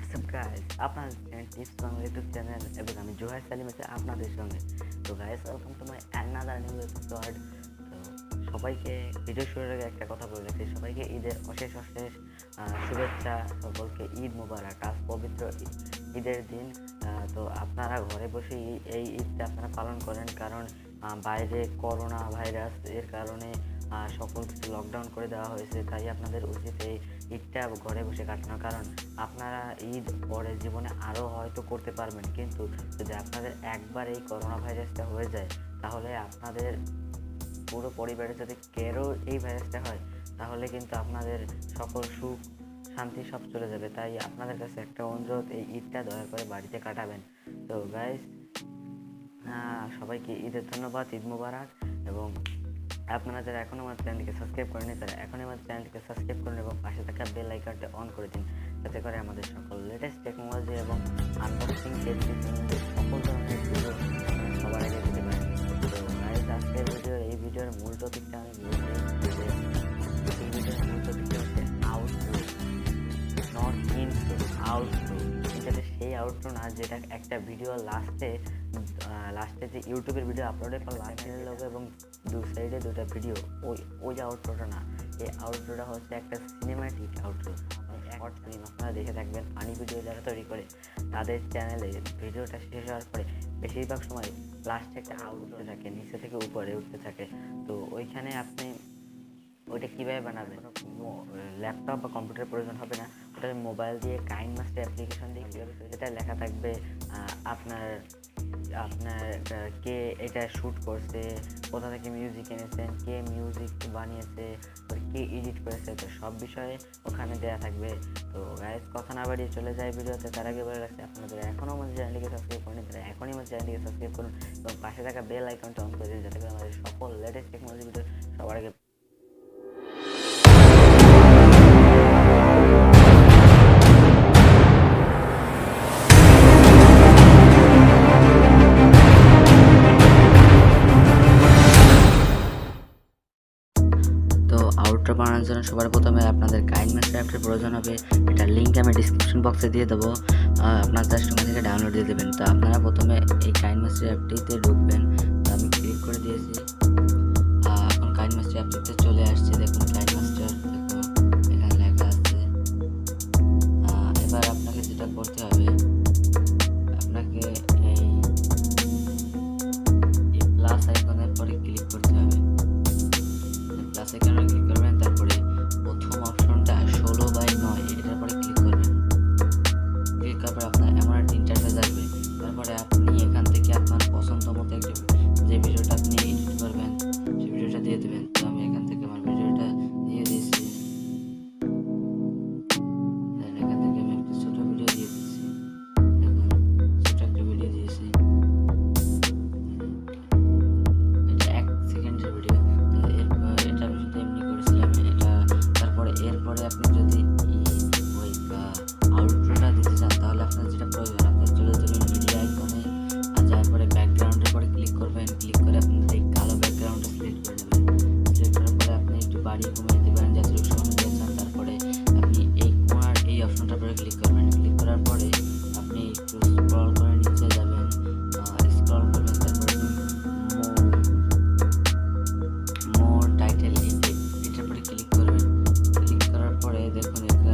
WhatsApp guys, আপনাদের tips Bangla YouTube channel এবং আমি জুহাইর সালিম আছি আপনাদের সঙ্গে। তো guys, welcome to my another new episode. তো সবাইকে ভিডিও শুরুর আগে একটা কথা বলে রাখি, সবাইকে ঈদের অশেষ শুভেচ্ছা। সকলকে ঈদ মুবারক। আজ পবিত্র ঈদের দিন। তো আপনারা ঘরে বসে এই ঈদটা আপনারা পালন করেন, কারণ বাইরে করোনা ভাইরাস এর কারণে সকল কিছু লকডাউন করে দেওয়া হয়েছে। তাই আপনাদের উচিত এই ঈদটা ঘরে বসে কাটানো, কারণ আপনারা ঈদ পরে জীবনে আরও হয়তো করতে পারবেন, কিন্তু যদি আপনাদের একবার এই করোনা ভাইরাসটা হয়ে যায় তাহলে আপনাদের পুরো পরিবারে যদি কেরো এই ভাইরাসটা হয় তাহলে কিন্তু আপনাদের সকল সুখ শান্তি সব চলে যাবে। তাই আপনাদের কাছে একটা অনুরোধ, এই ঈদটা দয়া করে বাড়িতে কাটাবেন। তো গাইস, সবাইকে ঈদের ধন্যবাদ, ঈদ মুবারক। এবং আপনারা যারা এখনও আমার চ্যানেলকে সাবস্ক্রাইব করেনি তারা এখনই আমার চ্যানেলকে সাবস্ক্রাইব করুন এবং পাশে থাকা বেল আইকনটা অন করে দিন, যাতে করে আমাদের সকল লেটেস্ট টেকনোলজি এবং আনবক্সিং সকল ধরনের ভিডিও সবার আগে দিতে পারেন। তো গাইস, আজকের এই ভিডিওর মূল টপিকটা আমি বলছি যে এই ভিডিওর মূল টপিকটা হচ্ছে আউটরো, নট ইনট্রো, আউটরো। এটা সেই আউটরো না যেটা একটা ভিডিও লাস্টে যে ইউটিউবের ভিডিও আপলোডের পর লাস্টের লোগো এবং দু সাইডে দুটো ভিডিও, ওই আউটরোটা না। এই আউটরোটা হচ্ছে একটা সিনেমাটিক আউটরো, শর্ট ফিল্ম। আপনারা দেখে থাকবেন ফানি ভিডিও যারা তৈরি করে তাদের চ্যানেলে ভিডিওটা শেষ হওয়ার পরে বেশিরভাগ সময় লাস্টে একটা আউটরো থাকে, নিচে থেকে উপরে উঠতে থাকে। তো ওইখানে আপনি ওইটা কীভাবে বানাবেন? ল্যাপটপ বা কম্পিউটারের প্রয়োজন হবে না, ওটা মোবাইল দিয়ে কাইনমাস্টার অ্যাপ্লিকেশন দিয়ে কীভাবে, এটা লেখা থাকবে আপনার কে এটা শ্যুট করছে, কোথা থেকে মিউজিক এনেছেন, কে মিউজিক বানিয়েছে, কে এডিট করেছে, তো সব বিষয়ে ওখানে দেওয়া থাকবে। তো গাইস, কথা না বাড়িয়ে চলে যায় ভিডিওতে। তার আগে বলে রাখছি, আপনাদের এখনও আমাদের চ্যানেলটিকে সাবস্ক্রাইব করেন তারা এখনই আমার চ্যানেলটিকে সাবস্ক্রাইব করুন এবং পাশে থাকা বেল আইকনটা অন করে দিন, যাতে করে আমাদের সকল লেটেস্ট টেকনোলজি ভিডিও সবার আগে। আউটরো বানানোর জন্য সবার প্রথমে আপনাদের কাইনমাস্টার অ্যাপটির প্রয়োজন হবে। এটার লিঙ্ক আমি ডিসক্রিপশন বক্সে দিয়ে দেবো, আপনার জাস্ট ওখান থেকে ডাউনলোড দিয়ে দেবেন। তো আপনারা প্রথমে এই কাইনমাস্টার অ্যাপটিতে ঢুকবেন। তো আমি ক্লিক করে দিয়েছি, এখন কাইনমাস্টার অ্যাপটিতে চলে আসছে। দেখুন কাইনমাস্টার, দেখুন এখানে লেখা আছে। এবার আপনাকে যেটা করতে হবে, আপনাকে এই প্লাস আইকনের পরে ক্লিক করতে হবে। প্লাস আইকনে ক্লিক করবেন, তারপরে প্রথম অপশনটা 16:9 এটার পরে ক্লিক করবেন। ক্লিক করার পর আপনার এমন একটা ইন্টারফেস আসবে। তারপরে আপনি এখান থেকে আপনার পছন্দ মতো একটা যে ভিডিওটা আপনি এডিট করবেন সেই ভিডিওটা দিয়ে দেবেন। তো আমি এখান থেকে আমার ভিডিওটা দিয়ে দিয়েছি। এখান থেকে আমি একটা ছোটো ভিডিও দিয়ে দিচ্ছি। দেখুন, ছোটো একটা ভিডিও দিয়েছি, এটা 1 সেকেন্ডের ভিডিও। এটা আমি শুধু এমনি করেছিলাম এটা। তারপরে এরপরে আপনি যদি ওই আউটরোটা দিতে চান তাহলে আপনার যেটা প্রয়োজন, আপনার চলে যাবেন মিডিয়া আইকনে, আর যাওয়ার পরে ব্যাকগ্রাউন্ডের পরে ক্লিক করবেন। ক্লিক করে আপনাদের এই কালো ব্যাকগ্রাউন্ডটা সিলেক্ট করে নেবেন। সিলেক্ট করার পরে আপনি একটু বাড়িয়ে কমিয়ে দেবেন যতটুকু সময় দিতে চান। তারপরে আপনি এই কোণার এই অপশনটার পরে ক্লিক করবেন। ক্লিক করার পরে আপনি একটু স্ক্রল করে নিচে যাবেন, স্ক্রল করবেন। তারপরে মোর টাইটেল এটার পরে ক্লিক করবেন। ক্লিক করার পরে দেখুন একটু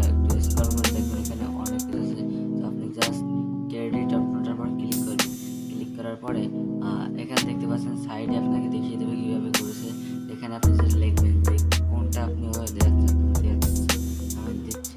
স্ক্রল করে দেখবেন এখানে অনেক কিছু আছে। তো আপনি জাস্ট ক্রেডিট অপশনটার পর ক্লিক করবেন। ক্লিক করার পরে এখানে দেখতে পাচ্ছেন সাইডে আপনাকে দেখিয়ে দেবে কীভাবে করেছে। এখানে আপনি জাস্ট লিখবেন যে কোনটা আপনি ওই দেখাচ্ছেন। আমি দিচ্ছি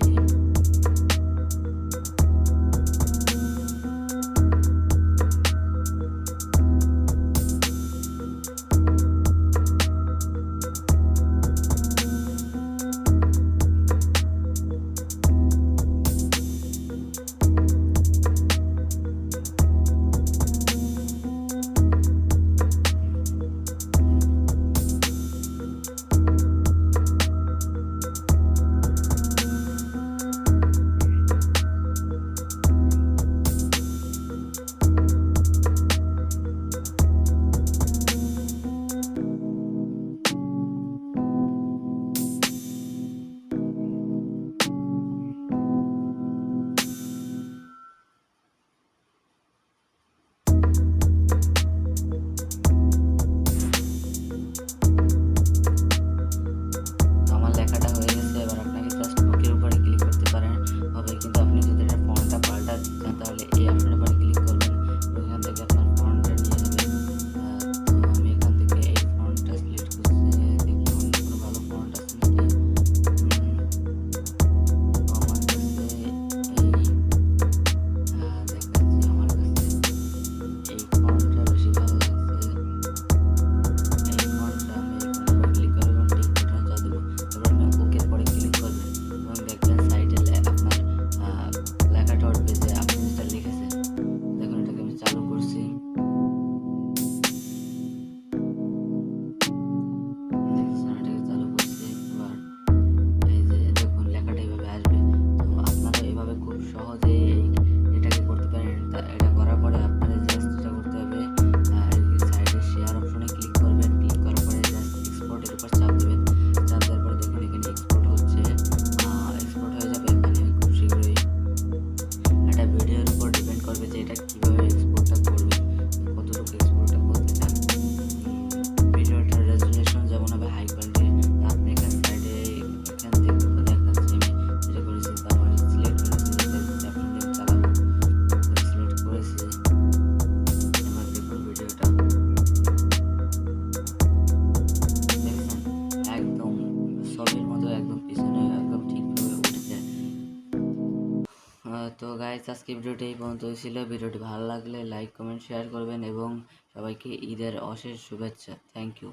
তো গাইস আজকে ভিডিওটি এই পর্যন্তই ছিল। ভিডিওটি ভালো লাগলে লাইক কমেন্ট শেয়ার করবেন এবং সবাইকে ঈদের অশেষ শুভেচ্ছা। Thank you.